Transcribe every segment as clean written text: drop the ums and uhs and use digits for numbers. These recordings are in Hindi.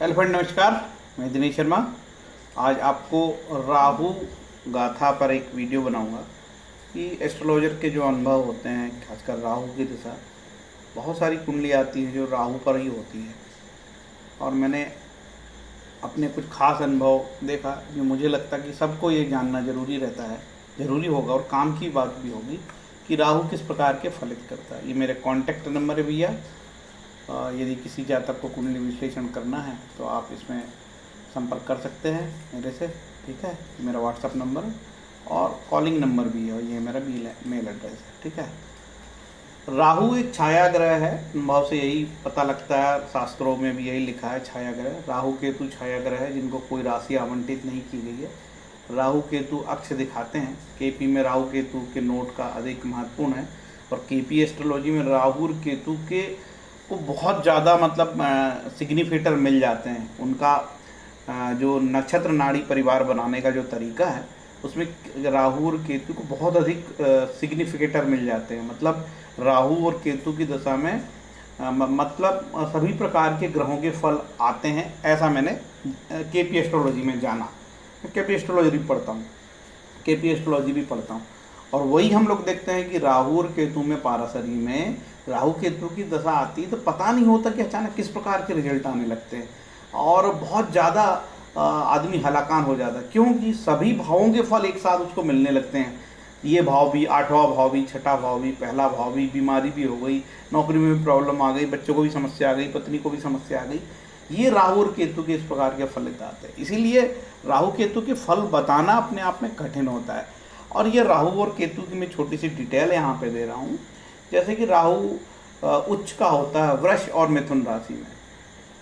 हेलो फ्रेंड, नमस्कार। मैं दिनेश शर्मा। आज आपको राहु गाथा पर एक वीडियो बनाऊंगा कि एस्ट्रोलॉजर के जो अनुभव होते हैं, खासकर राहु की दिशा, बहुत सारी कुंडली आती है जो राहु पर ही होती है। और मैंने अपने कुछ खास अनुभव देखा जो मुझे लगता कि सबको ये जानना ज़रूरी रहता है, ज़रूरी होगा और काम की बात भी होगी कि राहु किस प्रकार के फलित करता है। ये मेरे कॉन्टैक्ट नंबर है भैया। यदि किसी जातक को कुंडली विश्लेषण करना है तो आप इसमें संपर्क कर सकते हैं मेरे से, ठीक है। मेरा व्हाट्सअप नंबर और कॉलिंग नंबर भी है और ये मेरा मेल एड्रेस है, ठीक है। राहु एक छाया ग्रह है, अनुभव से यही पता लगता है, शास्त्रों में भी यही लिखा है छाया ग्रह। राहु केतु छाया ग्रह है जिनको कोई राशि आवंटित नहीं की गई है। राहु केतु अक्ष दिखाते हैं। केपी में राहु केतु के नोट का अधिक महत्वपूर्ण है और केपी एस्ट्रोलॉजी में राहु और केतु के को बहुत ज़्यादा सिग्निफिकेटर मिल जाते हैं। उनका जो नक्षत्र नाड़ी परिवार बनाने का जो तरीका है उसमें राहु और केतु को बहुत अधिक सिग्निफिकेटर मिल जाते हैं। मतलब राहु और केतु की दशा में मतलब सभी प्रकार के ग्रहों के फल आते हैं, ऐसा मैंने केपी एस्ट्रोलॉजी में जाना। केपी एस्ट्रोलॉजी भी पढ़ता हूँ, केपी एस्ट्रोलॉजी भी पढ़ता हूँ और वही हम लोग देखते हैं कि राहु और केतु में पाराशरी में राहु केतु की दशा आती है तो पता नहीं होता कि अचानक किस प्रकार के रिजल्ट आने लगते हैं और बहुत ज़्यादा आदमी हलाकान हो जाता है, क्योंकि सभी भावों के फल एक साथ उसको मिलने लगते हैं। ये भाव भी, आठवां भाव भी, छठा भाव भी, पहला भाव भी, बीमारी भी हो गई, नौकरी में भी प्रॉब्लम आ गई, बच्चों को भी समस्या आ गई, पत्नी को भी समस्या आ गई। ये राहु और केतु के इस प्रकार के फलित आते हैं। इसीलिए राहु केतु के फल बताना अपने आप में कठिन होता है। और ये राहु और केतु की मैं छोटी सी डिटेल यहाँ पे दे रहा हूँ। जैसे कि राहु उच्च का होता है वृष और मिथुन राशि में,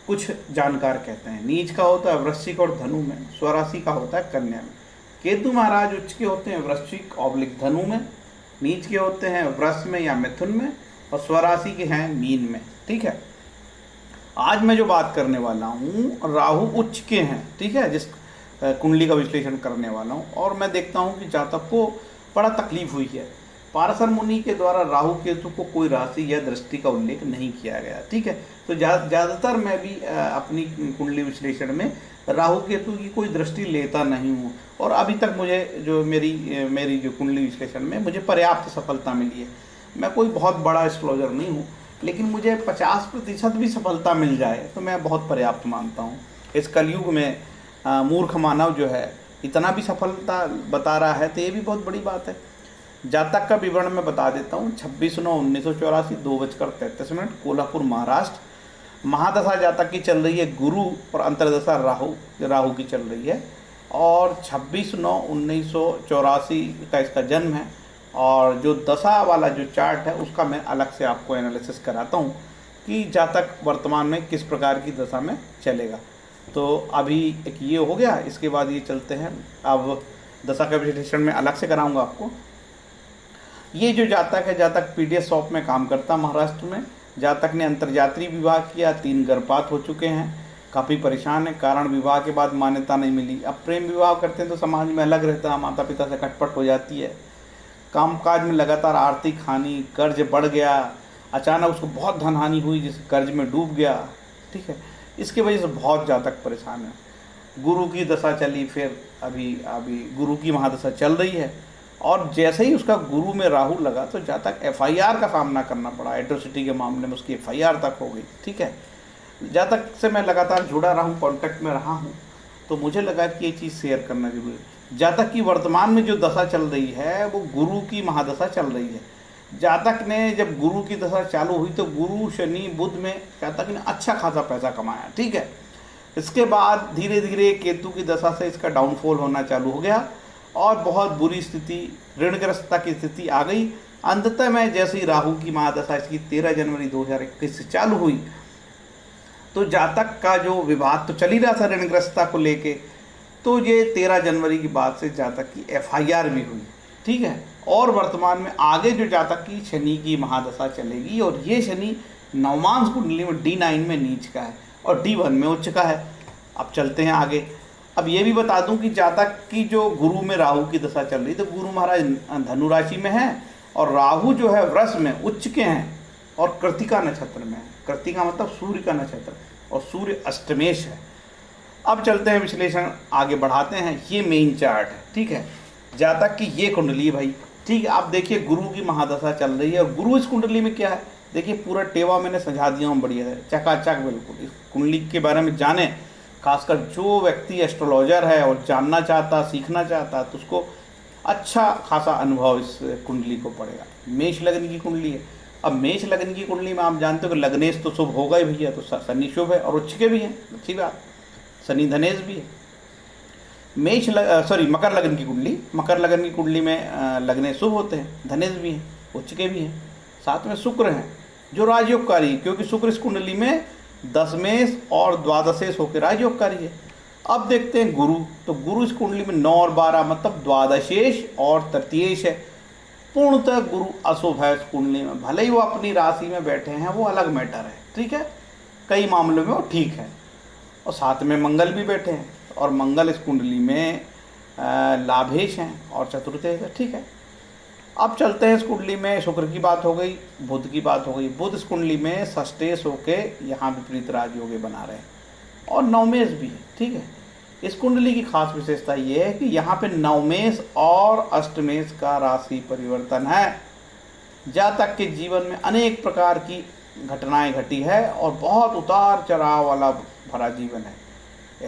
कुछ जानकार कहते हैं। नीच का होता है वृश्चिक और धनु में, स्वराशि का होता है कन्या में। केतु महाराज उच्च के होते हैं वृश्चिक ऑब्लिक धनु में, नीच के होते हैं वृष में या मिथुन में और स्वराशि के हैं मीन में, ठीक है। आज मैं जो बात करने वाला हूँ राहु उच्च के हैं, ठीक है, जिस कुंडली का विश्लेषण करने वाला हूँ। और मैं देखता हूँ कि जातक को बड़ा तकलीफ हुई है। पाराशर मुनि के द्वारा राहु केतु को कोई राशि या दृष्टि का उल्लेख नहीं किया गया, ठीक है। तो ज़्यादातर मैं भी अपनी कुंडली विश्लेषण में राहु केतु की कोई दृष्टि लेता नहीं हूँ और अभी तक मुझे जो मेरी जो कुंडली विश्लेषण में मुझे पर्याप्त सफलता मिली है। मैं कोई बहुत बड़ा एस्ट्रोलॉजर नहीं हूँ, लेकिन मुझे 50% भी सफलता मिल जाए तो मैं बहुत पर्याप्त मानता हूँ। इस कलयुग में मूर्ख मानव जो है इतना भी सफलता बता रहा है तो ये भी बहुत बड़ी बात है। जातक का विवरण मैं बता देता हूँ। 26/9/1984 2:33 कोल्हापुर महाराष्ट्र। महादशा जातक की चल रही है गुरु और अंतर्दशा राहु की चल रही है और 26/9/1984 का इसका जन्म है। और जो दशा वाला जो चार्ट है उसका मैं अलग से आपको एनालिसिस कराता हूँ कि जातक वर्तमान में किस प्रकार की दशा में चलेगा। तो अभी एक ये हो गया, इसके बाद ये चलते हैं अब दशा का विश्लेषण में अलग से कराऊंगा आपको। ये जो जातक है, जातक पीडीएस शॉप में काम करता महाराष्ट्र में। जातक ने अंतर्जातीय विवाह किया, 3 गर्भपात हो चुके हैं, काफ़ी परेशान है, कारण विवाह के बाद मान्यता नहीं मिली। अब प्रेम विवाह करते हैं तो समाज में अलग रहता है, माता पिता से खटपट हो जाती है। कामकाज में लगातार आर्थिक हानि, कर्ज बढ़ गया, अचानक उसको बहुत धन हानि हुई जिससे कर्ज में डूब गया, ठीक है। इसकी वजह से बहुत जातक परेशान है। गुरु की दशा चली, फिर अभी गुरु की महादशा चल रही है और जैसे ही उसका गुरु में राहु लगा तो जातक एफआईआर का सामना करना पड़ा। एट्रोसिटी के मामले में उसकी एफआईआर तक हो गई, ठीक है। जातक से मैं लगातार जुड़ा रहा हूँ, कॉन्टैक्ट में रहा हूँ, तो मुझे लगा कि ये चीज़ शेयर करना जरूरी है। जातक की वर्तमान में जो दशा चल रही है वो गुरु की महादशा चल रही है। जातक ने जब गुरु की दशा चालू हुई तो गुरु शनि बुध में जातक ने अच्छा खासा पैसा कमाया, ठीक है। इसके बाद धीरे धीरे केतु की दशा से इसका डाउनफॉल होना चालू हो गया और बहुत बुरी स्थिति, ऋणग्रस्तता की स्थिति आ गई। अंततः में जैसे ही राहु की महादशा इसकी 13 जनवरी 2021 से चालू हुई तो जातक का जो विवाद तो चल ही रहा था ऋणग्रस्तता को लेके, तो ये 13 जनवरी की बाद से जातक की एफआईआर भी हुई, ठीक है। और वर्तमान में आगे जो जातक की शनि की महादशा चलेगी और ये शनि नवमांश कुंडली में D9 में नीच का है और D1 में उच्च का है। अब चलते हैं आगे। अब ये भी बता दूं कि जातक की जो गुरु में राहु की दशा चल रही, तो गुरु महाराज धनु राशि में है और राहु जो है वृष में उच्च के हैं और कृतिका नक्षत्र में है। कृतिका मतलब सूर्य का नक्षत्र और सूर्य अष्टमेश है। अब चलते हैं, विश्लेषण आगे बढ़ाते हैं। ये मेन चार्ट है, ठीक है, जहाँ तक कि ये कुंडली भाई, ठीक है। आप देखिए गुरु की महादशा चल रही है, और गुरु इस कुंडली में क्या है, देखिए पूरा टेवा मैंने सजा दिया हूँ बढ़िया है, चकाचक बिल्कुल। इस कुंडली के बारे में जाने, खासकर जो व्यक्ति एस्ट्रोलॉजर है और जानना चाहता, सीखना चाहता, तो उसको अच्छा खासा अनुभव इस कुंडली को पड़ेगा। मेष लग्न की कुंडली है। अब मेष लग्न की कुंडली में आप जानते हो कि लग्नेश तो शुभ होगा ही भैया, तो शनि शुभ है और उच्च के भी हैं, अच्छी बात, शनि धनेश भी है। मकर लग्न की कुंडली, मकर लग्न की कुंडली में लग्नेश शुभ होते हैं, धनेश भी हैं, उच्च के भी हैं, साथ में शुक्र हैं जो राजयोगकारी, क्योंकि शुक्र इस कुंडली में दशमेश और द्वादशेश होकर राजयोगकारी है। अब देखते हैं गुरु, तो गुरु इस कुंडली में 9 और 12 मतलब द्वादशेश और तृतीयेश है। पूर्णतः गुरु अशुभ है इस कुंडली में, भले ही वो अपनी राशि में बैठे हैं, वो अलग मैटर है, ठीक है, कई मामलों में वो ठीक है। और साथ में मंगल भी बैठे हैं, और मंगल इस कुंडली में लाभेश हैं और चतुर्थेश है, ठीक है। अब चलते हैं, इस कुंडली में शुक्र की बात हो गई, बुध की बात हो गई। बुध इस कुंडली में षष्ठेश होके यहाँ विपरीत राजयोगे बना रहे हैं, और नवमेश भी है, ठीक है। इस कुंडली की खास विशेषता ये है कि यहाँ पे नवमेश और अष्टमेश का राशि परिवर्तन है। जहाँ तक के जीवन में अनेक प्रकार की घटनाएं घटी है, और बहुत उतार चढ़ाव वाला भरा जीवन है।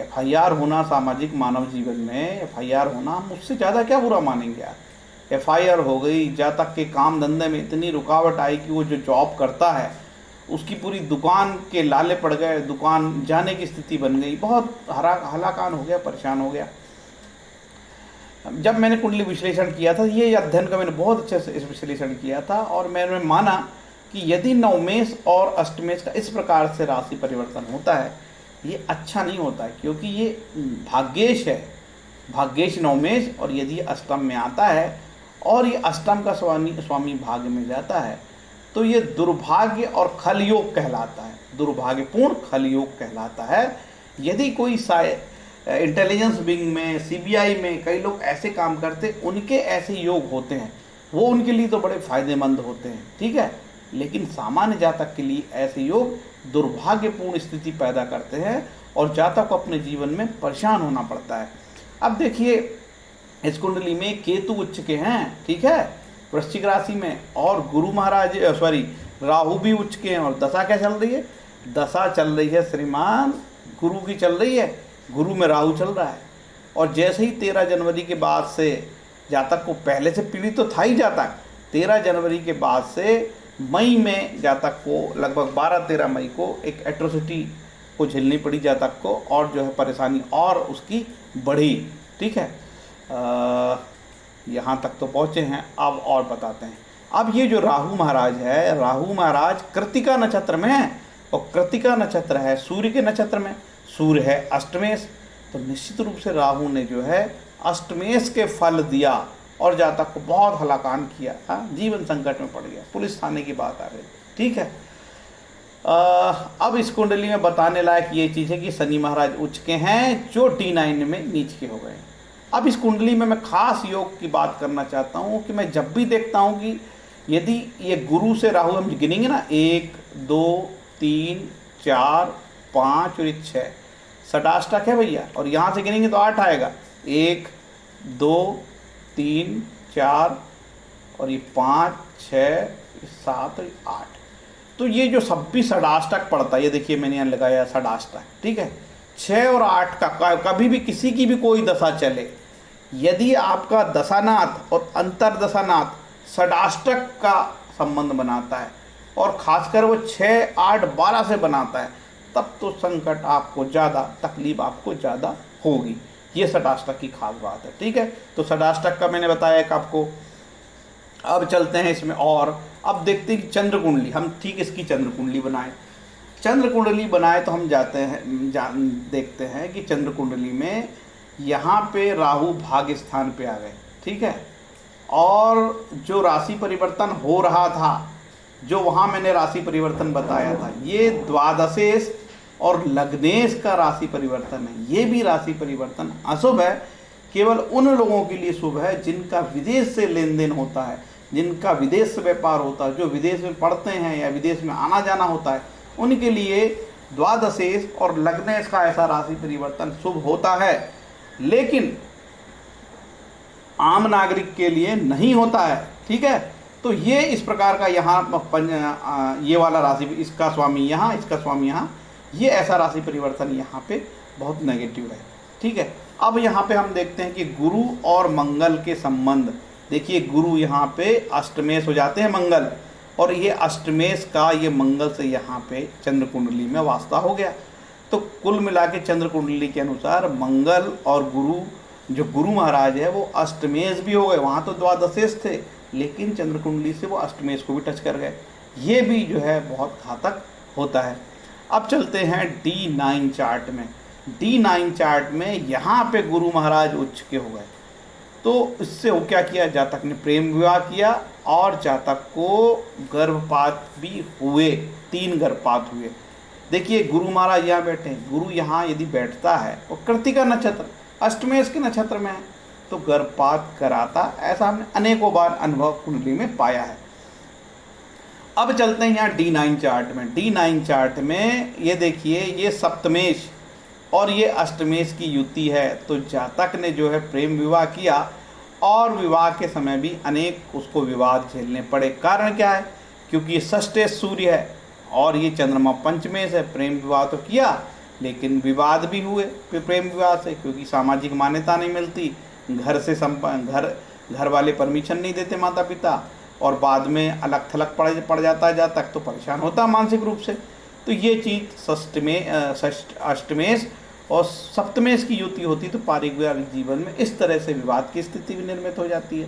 FIR होना सामाजिक मानव जीवन में, FIR होना मुझसे ज़्यादा क्या बुरा मानेंगे यार। FIR हो गई, जहाँ तक के काम धंधे में इतनी रुकावट आई कि वो जो जॉब करता है उसकी पूरी दुकान के लाले पड़ गए, दुकान जाने की स्थिति बन गई, बहुत हलाकान हो गया, परेशान हो गया। जब मैंने कुंडली विश्लेषण किया था, ये अध्ययन का मैंने बहुत अच्छे से विश्लेषण किया था, और मैंने माना कि यदि नवमेश और अष्टमेश का इस प्रकार से राशि परिवर्तन होता है, ये अच्छा नहीं होता है, क्योंकि ये भाग्येश है, भाग्येश नवमेश, और यदि अष्टम में आता है और ये अष्टम का स्वामी भाग्य में जाता है, तो ये दुर्भाग्य और खलयोग कहलाता है, दुर्भाग्यपूर्ण खलयोग कहलाता है। यदि कोई इंटेलिजेंस विंग में, CBI में कई लोग ऐसे काम करते, उनके ऐसे योग होते हैं, वो उनके लिए तो बड़े फायदेमंद होते हैं, ठीक है, लेकिन सामान्य जातक के लिए ऐसे योग दुर्भाग्यपूर्ण स्थिति पैदा करते हैं, और जातक को अपने जीवन में परेशान होना पड़ता है। अब देखिए, इस कुंडली में केतु उच्च के हैं, ठीक है, वृश्चिक राशि में, और गुरु महाराज राहु भी उच्च के हैं, और दशा क्या चल रही है, दशा चल रही है श्रीमान गुरु की चल रही है, गुरु में राहु चल रहा है। और जैसे ही 13 जनवरी के बाद से, जातक को पहले से पीड़ित तो था ही जातक, 13 जनवरी के बाद से मई में जातक को, लगभग 12-13 मई को एक एट्रोसिटी को झेलनी पड़ी जातक को, और जो है परेशानी और उसकी बढ़ी, ठीक है। यहाँ तक तो पहुँचे हैं, अब और बताते हैं। अब ये जो राहु महाराज है, राहु महाराज कृतिका नक्षत्र में है, और कृतिका नक्षत्र है सूर्य के नक्षत्र में, सूर्य है अष्टमेश, तो निश्चित रूप से राहु ने जो है अष्टमेश के फल दिया, और जातक को बहुत हलाकान किया, हाँ, जीवन संकट में पड़ गया, पुलिस थाने की बात आ गई, ठीक है। अब इस कुंडली में बताने लायक ये चीज़ है कि शनि महाराज उच्च के हैं, जो D9 में नीच के हो गए। अब इस कुंडली में मैं खास योग की बात करना चाहता हूँ कि मैं जब भी देखता हूँ कि यदि ये गुरु से राहु हम गिनेंगे ना, 1 2 3 4 5 और 6 षडाष्टक है भैया, और यहाँ से गिनेंगे तो 8 आएगा, 1 2 3 4 और ये 5 6 7 और 8, तो ये जो 26 षडाष्टक पड़ता है, ये देखिए मैंने यहाँ लगाया षडाष्टक, ठीक है। 6 और 8 का कभी भी किसी की भी कोई दशा चले, यदि आपका दशानाथ और अंतर दशानाथ षडाष्टक का संबंध बनाता है, और खासकर वो 6 8 12 से बनाता है, तब तो संकट आपको ज़्यादा, तकलीफ आपको ज़्यादा होगी। ये षडाष्टक की खास बात है, ठीक है। तो षडाष्टक का मैंने बताया एक आपको। अब चलते हैं इसमें, और अब देखते हैं कि चंद्र कुंडली, हम ठीक इसकी चंद्र कुंडली बनाए, चंद्र कुंडली बनाए तो हम देखते हैं कि चंद्र कुंडली में यहाँ पे राहु भाग्य स्थान पे आ गए, ठीक है, और जो राशि परिवर्तन हो रहा था, जो वहाँ मैंने राशि परिवर्तन बताया था, ये द्वादशेश और लग्नेश का राशि परिवर्तन है। ये भी राशि परिवर्तन अशुभ है, केवल उन लोगों के लिए शुभ है जिनका विदेश से लेन देन होता है, जिनका विदेश से व्यापार होता है, जो विदेश में पढ़ते हैं या विदेश में आना जाना होता है, उनके लिए द्वादशेश और लग्नेश का ऐसा राशि परिवर्तन शुभ होता है, लेकिन आम नागरिक के लिए नहीं होता है। ठीक है, तो ये इस प्रकार का यहाँ ये वाला राशि, इसका स्वामी यहाँ, इसका स्वामी यहाँ, ये ऐसा राशि परिवर्तन यहाँ पे बहुत नेगेटिव है। ठीक है, अब यहाँ पे हम देखते हैं कि गुरु और मंगल के संबंध। देखिए गुरु यहाँ पे अष्टमेश हो जाते हैं मंगल, और ये अष्टमेश का ये मंगल से यहाँ पे चंद्र कुंडली में वास्ता हो गया। तो कुल मिला के चंद्र कुंडली के अनुसार मंगल और गुरु, जो गुरु महाराज है वो अष्टमेश भी हो गए। वहाँ तो द्वादशेश थे, लेकिन चंद्र कुंडली से वो अष्टमेश को भी टच कर गए। ये भी जो है बहुत घातक होता है। अब चलते हैं D9 चार्ट में। D9 चार्ट में यहाँ पे गुरु महाराज उच्च के हो गए, तो इससे वो क्या किया, जातक ने प्रेम विवाह किया और जातक को गर्भपात भी हुए, 3 गर्भपात हुए। देखिए गुरु महाराज यहाँ बैठे हैं, गुरु यहाँ यदि बैठता है और कृतिका नक्षत्र अष्टमेश के नक्षत्र में है तो गर्भपात कराता, ऐसा हमने अनेकों बार अनुभव कुंडली में पाया है। अब चलते हैं यहाँ D9 चार्ट में। D9 चार्ट में ये देखिए, ये सप्तमेश और ये अष्टमेश की युति है। तो जातक ने जो है प्रेम विवाह किया और विवाह के समय भी अनेक उसको विवाद झेलने पड़े। कारण क्या है, क्योंकि ये षष्ठेश सूर्य है और ये चंद्रमा पंचमेश है। प्रेम विवाह तो किया, लेकिन विवाद भी हुए प्रेम विवाह से, क्योंकि सामाजिक मान्यता नहीं मिलती, घर से घर वाले परमिशन नहीं देते माता पिता, और बाद में अलग थलग पड़ जाता है जातक, तो परेशान होता है मानसिक रूप से। तो ये चीज़ अष्टमेश और सप्तमेश की युति होती तो पारिवारिक जीवन में इस तरह से विवाद की स्थिति भी निर्मित हो जाती है।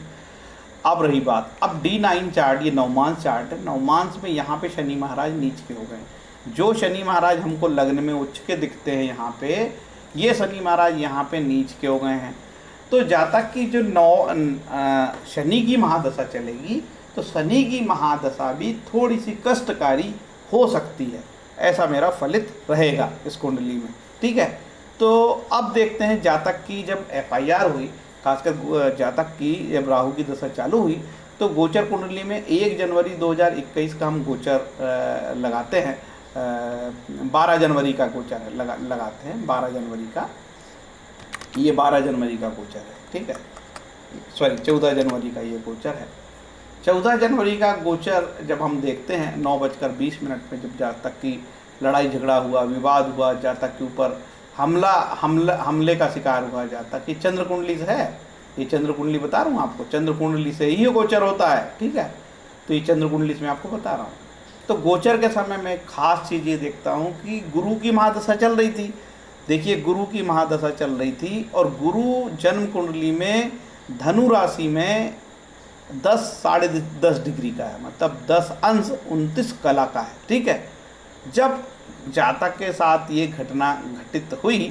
अब रही बात, अब D9 चार्ट ये नवमांश चार्ट है। नवमांश में यहाँ पे शनि महाराज नीच के हो गए। जो शनि महाराज हमको लग्न में उच्च के दिखते हैं यहाँ पे, ये शनि महाराज यहाँ पे नीच के हो गए हैं। तो जातक की जो शनि की महादशा चलेगी, तो शनि की महादशा भी थोड़ी सी कष्टकारी हो सकती है, ऐसा मेरा फलित रहेगा इस कुंडली में। ठीक है, तो अब देखते हैं जातक की जब FIR हुई, खासकर जातक की जब राहु की दशा चालू हुई, तो गोचर कुंडली में 1 जनवरी 2021 का हम गोचर लगाते हैं। 12 जनवरी का गोचर लगाते हैं, 12 जनवरी का, ये 12 जनवरी का गोचर है। ठीक है, सॉरी 14 जनवरी का ये गोचर है। 14 जनवरी का गोचर जब हम देखते हैं 9:20 में, जब जातक की लड़ाई झगड़ा हुआ, विवाद हुआ, जातक के ऊपर हमले का शिकार हुआ, जातक की चंद्र कुंडली से है, ये चंद्र कुंडली बता रहा हूँ आपको, चंद्र कुंडली से ही गोचर होता है। ठीक है, तो ये चंद्र कुंडली से मैं आपको बता रहा हूँ। तो गोचर के समय में खास चीज़ ये देखता हूँ कि गुरु की महादशा चल रही थी। देखिए गुरु की महादशा चल रही थी और गुरु जन्म कुंडली में धनु राशि में 10-10.5 डिग्री का है, मतलब 10 अंश 29 कला का है। ठीक है, जब जातक के साथ ये घटना घटित हुई,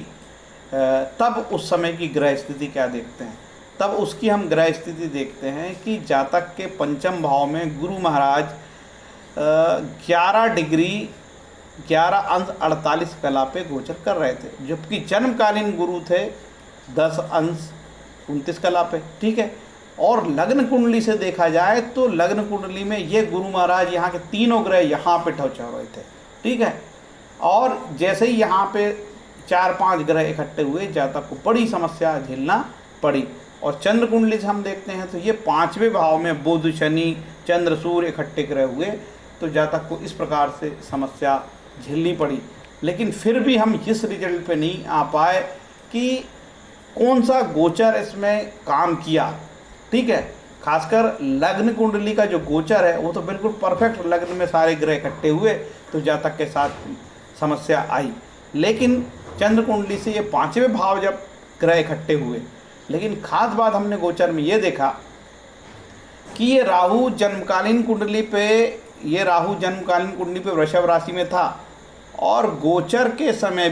तब उस समय की ग्रह स्थिति क्या देखते हैं, तब उसकी हम ग्रह स्थिति देखते हैं कि जातक के पंचम भाव में गुरु महाराज 11 डिग्री 11 अंश 48 कला पे गोचर कर रहे थे, जबकि जन्मकालीन गुरु थे 10 अंश 29 कला पे। ठीक है, और लग्न कुंडली से देखा जाए तो लग्न कुंडली में ये गुरु महाराज यहाँ के तीनों ग्रह यहाँ पे ठहर रहे थे। ठीक है, और जैसे ही यहाँ पे 4-5 ग्रह इकट्ठे हुए, जातक को बड़ी समस्या झेलना पड़ी। और चंद्र कुंडली से हम देखते हैं तो ये 5वें भाव में बुध, शनि, चंद्र, सूर्य इकट्ठे ग्रह हुए, तो जातक को इस प्रकार से समस्या झेलनी पड़ी। लेकिन फिर भी हम इस रिजल्ट पे नहीं आ पाए कि कौन सा गोचर इसमें काम किया। ठीक है, खासकर लग्न कुंडली का जो गोचर है वो तो बिल्कुल परफेक्ट, लग्न में सारे ग्रह इकट्ठे हुए तो जातक के साथ समस्या आई। लेकिन चंद्र कुंडली से ये 5वें भाव जब ग्रह इकट्ठे हुए, लेकिन खास बात हमने गोचर में ये देखा कि ये राहु जन्मकालीन कुंडली पे वृषभ राशि में था, और गोचर के समय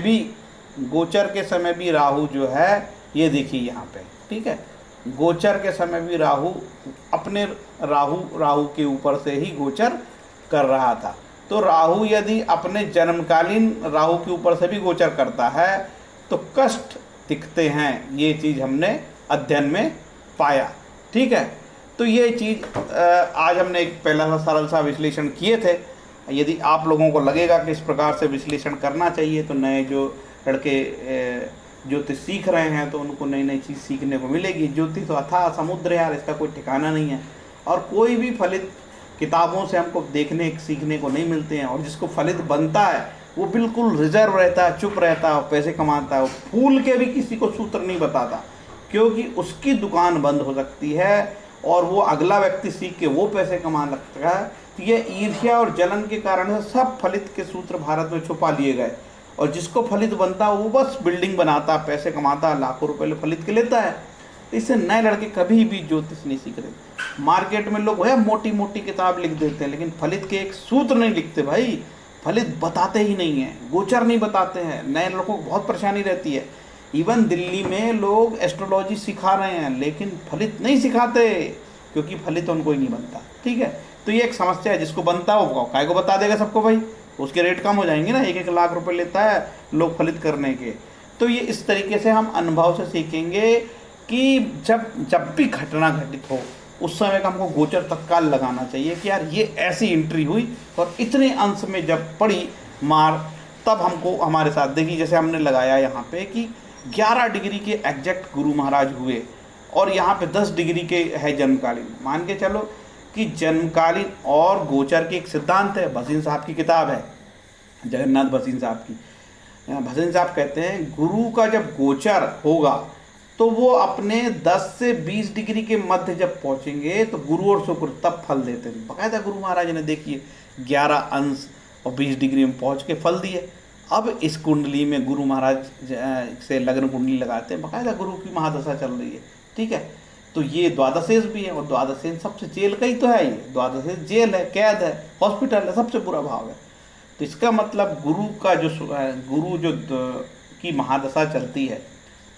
भी राहु जो है ये देखिए यहाँ पे। ठीक है, गोचर के समय भी राहु अपने राहु के ऊपर से ही गोचर कर रहा था। तो राहु यदि अपने जन्मकालीन राहु के ऊपर से भी गोचर करता है तो कष्ट दिखते हैं, ये चीज़ हमने अध्ययन में पाया। ठीक है, तो ये चीज़ आज हमने एक पहला सा सरल सा विश्लेषण किए थे। यदि आप लोगों को लगेगा कि इस प्रकार से विश्लेषण करना चाहिए तो नए जो लड़के ज्योतिष सीख रहे हैं तो उनको नई नई चीज़ सीखने को मिलेगी। ज्योतिष तो अथाह समुद्र यार, इसका कोई ठिकाना नहीं है। और कोई भी फलित किताबों से हमको देखने सीखने को नहीं मिलते हैं। और जिसको फलित बनता है वो बिल्कुल रिजर्व रहता है, चुप रहता है, पैसे कमाता है, वो फूल के भी किसी को सूत्र नहीं बताता, क्योंकि उसकी दुकान बंद हो सकती है और वो अगला व्यक्ति सीख के वो पैसे कमा लगता है। तो ये ईर्ष्या और जलन के कारण से सब फलित के सूत्र भारत में छुपा लिए गए। और जिसको फलित बनता है वो बस बिल्डिंग बनाता, पैसे कमाता, लाखों रुपए फलित के लेता है। तो इससे नए लड़के कभी भी ज्योतिष नहीं सीख रहे। मार्केट में लोग है मोटी मोटी किताब लिख देते हैं, लेकिन फलित के एक सूत्र नहीं लिखते भाई, फलित बताते ही नहीं हैं, गोचर नहीं बताते हैं। नए लोगों को बहुत परेशानी रहती है। इवन दिल्ली में लोग एस्ट्रोलॉजी सिखा रहे हैं लेकिन फलित नहीं सिखाते, क्योंकि फलित उनको ही नहीं बनता। ठीक है, तो ये एक समस्या है। जिसको बनता है वो काय को बता देगा सबको भाई, उसके रेट कम हो जाएंगे ना। 1-1 लाख रुपए लेता है लोग फलित करने के। तो ये इस तरीके से हम अनुभव से सीखेंगे कि जब भी घटना घटित हो उस समय का हमको गोचर तत्काल लगाना चाहिए कि यार ये ऐसी एंट्री हुई और इतने अंश में जब पड़ी मार, तब हमको हमारे साथ देखिए जैसे हमने लगाया यहाँ पे कि 11 डिग्री के एग्जैक्ट गुरु महाराज हुए और यहाँ पे 10 डिग्री के है जन्मकालीन। मान के चलो कि जन्मकालीन और गोचर की एक सिद्धांत है, भसीन साहब की किताब है, जगन्नाथ भसीन साहब की। भसीन साहब कहते हैं गुरु का जब गोचर होगा तो वो अपने 10 से 20 डिग्री के मध्य जब पहुंचेंगे तो गुरु और शुक्र तब फल देते हैं। बकायदा गुरु महाराज ने देखिए 11 अंश और 20 डिग्री में पहुंच के फल दिए। अब इस कुंडली में गुरु महाराज से लग्न कुंडली लगाते हैं, बकायदा गुरु की महादशा चल रही है। ठीक है, तो ये द्वादशेश भी है और द्वादशेश सबसे जेल का ही तो है। ये द्वादशेश जेल है, कैद है, हॉस्पिटल है, सबसे बुरा भाव है। तो इसका मतलब गुरु का जो की महादशा चलती है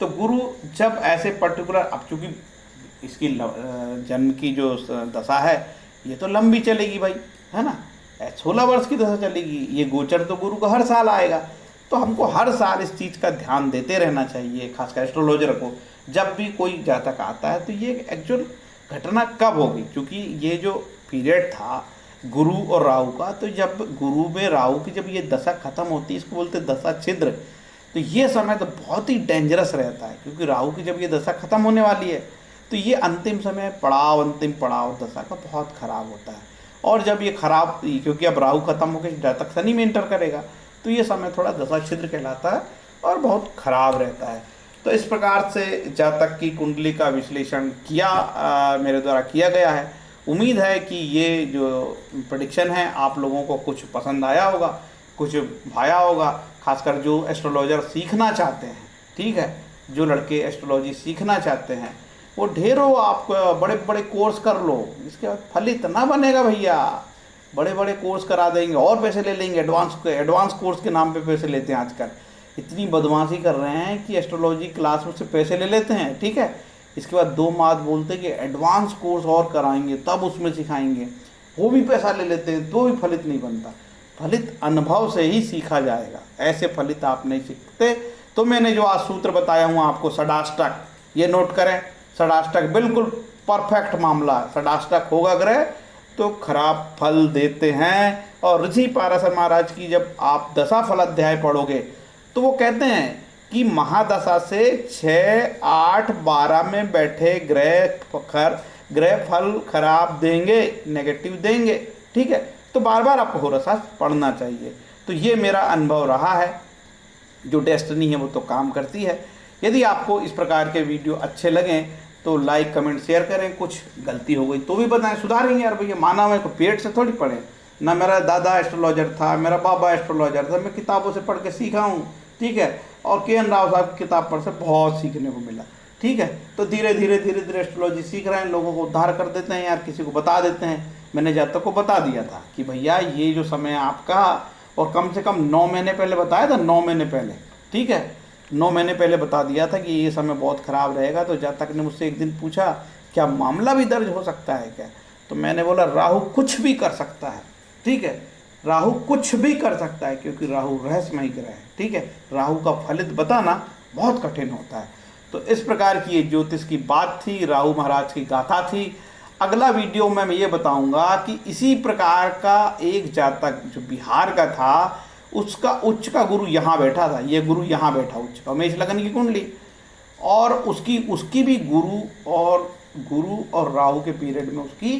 तो गुरु जब ऐसे पर्टिकुलर, अब चूँकि इसकी जन्म की जो दशा है ये तो लंबी चलेगी भाई, है ना, 16 वर्ष की दशा चलेगी। ये गोचर तो गुरु का हर साल आएगा, तो हमको हर साल इस चीज़ का ध्यान देते रहना चाहिए, खासकर एस्ट्रोलॉजर को। जब भी कोई जातक आता है तो ये एक्चुअल घटना कब होगी, क्योंकि ये जो पीरियड था गुरु और राहु का, तो जब गुरु में राहु की जब ये दशा खत्म होती है, इसको बोलते दशा छिद्र, तो ये समय तो बहुत ही डेंजरस रहता है। क्योंकि राहु की जब ये दशा खत्म होने वाली है तो ये अंतिम पड़ाव दशा का बहुत खराब होता है। और जब ये खराब, क्योंकि अब राहु खत्म होकर जातक शनि में एंटर करेगा तो ये समय थोड़ा दशा छिद्र कहलाता है और बहुत खराब रहता है। तो इस प्रकार से जातक की कुंडली का विश्लेषण मेरे द्वारा किया गया है। उम्मीद है कि ये जो प्रेडिक्शन है आप लोगों को कुछ पसंद आया होगा, कुछ भाया होगा, खासकर जो एस्ट्रोलॉजर सीखना चाहते हैं। ठीक है, जो लड़के एस्ट्रोलॉजी सीखना चाहते हैं वो ढेरों आप बड़े बड़े कोर्स कर लो, इसके बाद फलित ना बनेगा भैया। बड़े बड़े कोर्स करा देंगे और पैसे ले लेंगे, एडवांस कोर्स के नाम पे पैसे लेते हैं आजकल। इतनी बदमाशी कर रहे हैं कि एस्ट्रोलॉजी क्लास में से पैसे ले लेते हैं, ठीक है, इसके बाद 2 बात बोलते हैं कि एडवांस कोर्स और कराएंगे तब उसमें सिखाएंगे, वो भी पैसा ले लेते हैं तो भी फलित नहीं बनता। फलित अनुभव से ही सीखा जाएगा, ऐसे फलित आप नहीं सीखते। तो मैंने जो आज सूत्र बताया हूँ आपको, षडाष्टक, ये नोट करें, षडाष्टक बिल्कुल परफेक्ट मामला। षडाष्टक होगा ग्रह तो खराब फल देते हैं। और ऋषि पाराशर महाराज की जब आप दशा फल अध्याय पढ़ोगे तो वो कहते हैं कि महादशा से 6, 8, 12 में बैठे ग्रह फल खराब देंगे, नेगेटिव देंगे। ठीक है, तो बार बार आपको होराशास्त्र पढ़ना चाहिए। तो ये मेरा अनुभव रहा है, जो डेस्टिनी है वो तो काम करती है। यदि आपको इस प्रकार के वीडियो अच्छे लगें तो लाइक कमेंट शेयर करें। कुछ गलती हो गई तो भी बताएं, सुधारेंगे यार भैया। माना मैं को पेट से थोड़ी पढ़े, ना मेरा दादा एस्ट्रोलॉजर था, मेरा बाबा एस्ट्रोलॉजर था, मैं किताबों से पढ़ के सीखा हूँ। ठीक है, और के एन राव साहब की किताब पर से बहुत सीखने को मिला। ठीक है, तो धीरे धीरे एस्ट्रोलॉजी सीख रहे हैं, लोगों को उद्धार कर देते हैं यार, किसी को बता देते हैं। मैंने जातक को बता दिया था कि भैया ये जो समय आपका, और कम से कम 9 महीने पहले बताया था, 9 महीने पहले। ठीक है, 9 महीने पहले बता दिया था कि ये समय बहुत ख़राब रहेगा। तो जातक ने मुझसे एक दिन पूछा क्या मामला भी दर्ज हो सकता है क्या? तो मैंने बोला राहु कुछ भी कर सकता है। ठीक है, राहु कुछ भी कर सकता है, क्योंकि राहु रहस्यमय ग्रह है। ठीक है, राहु का फलित बताना बहुत कठिन होता है। तो इस प्रकार की ये ज्योतिष की बात थी, राहु महाराज की गाथा थी। अगला वीडियो में मैं ये बताऊंगा कि इसी प्रकार का एक जातक जो बिहार का था, उसका उच्च का गुरु यहाँ बैठा था, ये गुरु यहाँ बैठा उच्च का, मेष लगन की कुंडली, और उसकी भी गुरु और राहु के पीरियड में उसकी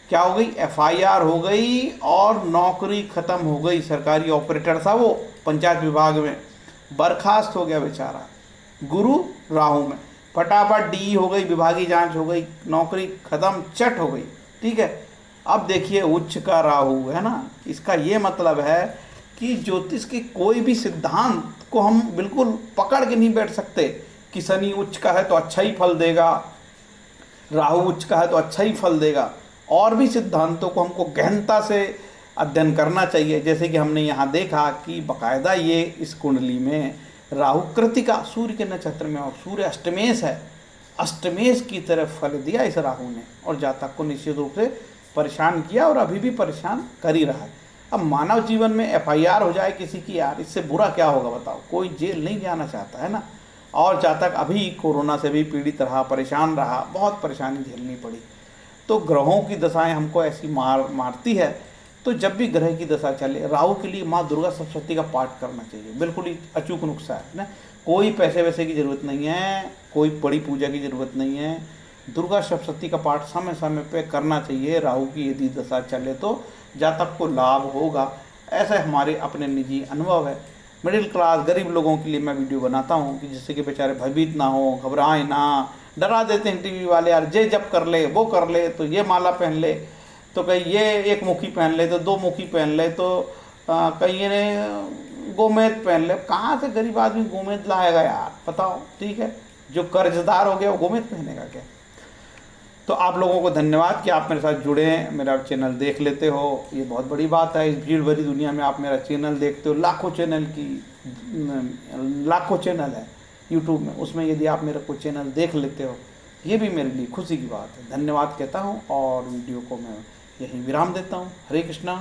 क्या हो गई, एफआईआर हो गई और नौकरी खत्म हो गई। सरकारी ऑपरेटर था वो पंचायत विभाग में, बर्खास्त हो गया बेचारा, गुरु राहु में, फटाफट डी हो गई, विभागीय जांच हो गई, नौकरी खत्म, चट हो गई। ठीक है, अब देखिए उच्च का राहु है ना, इसका ये मतलब है कि ज्योतिष के कोई भी सिद्धांत को हम बिल्कुल पकड़ के नहीं बैठ सकते कि शनि उच्च का है तो अच्छा ही फल देगा, राहु उच्च का है तो अच्छा ही फल देगा। और भी सिद्धांतों को हमको गहनता से अध्ययन करना चाहिए। जैसे कि हमने यहाँ देखा कि बाकायदा ये इस कुंडली में राहु कृतिका सूर्य के नक्षत्र में और सूर्य अष्टमेश है, अष्टमेश की तरफ फल दिया इस राहु ने और जातक को निश्चित रूप से परेशान किया और अभी भी परेशान कर ही रहा है। अब मानव जीवन में एफआईआर हो जाए किसी की, यार इससे बुरा क्या होगा बताओ, कोई जेल नहीं जाना चाहता है ना। और जातक अभी कोरोना से भी पीड़ित रहा, परेशान रहा, बहुत परेशानी झेलनी पड़ी। तो ग्रहों की दशाएं हमको ऐसी मारती है। तो जब भी ग्रह की दशा चले, राहु के लिए माँ दुर्गा सप्तशती का पाठ करना चाहिए, बिल्कुल ही अचूक नुस्खा है ना। कोई पैसे वैसे की ज़रूरत नहीं है, कोई बड़ी पूजा की ज़रूरत नहीं है, दुर्गा सप्तशती का पाठ समय समय पे करना चाहिए। राहु की यदि दशा चले तो जातक को लाभ होगा, ऐसा हमारे अपने निजी अनुभव है। मिडिल क्लास गरीब लोगों के लिए मैं वीडियो बनाता हूँ कि जिससे कि बेचारे भयभीत ना हो, घबराएं ना। डरा देते हैं टीवी वाले, यार ये जब कर ले, वो कर ले, तो ये माला पहन ले, तो कहीं ये एक मुखी पहन ले, तो दो मुखी पहन ले, तो कहीं ने गोमेद पहन ले। कहाँ से गरीब आदमी गोमेद लाएगा यार, बताओ। ठीक है, जो कर्जदार हो गया वो गोमेद पहनेगा क्या। तो आप लोगों को धन्यवाद कि आप मेरे साथ जुड़े हैं, मेरा चैनल देख लेते हो, ये बहुत बड़ी बात है। इस भीड़ भरी दुनिया में आप मेरा चैनल देखते हो, लाखों चैनल है यूट्यूब में, उसमें यदि आप मेरा कोई चैनल देख लेते हो, ये भी मेरे लिए खुशी की बात है। धन्यवाद कहता हूँ और वीडियो को मैं यहीं विराम देता हूँ। हरे कृष्णा।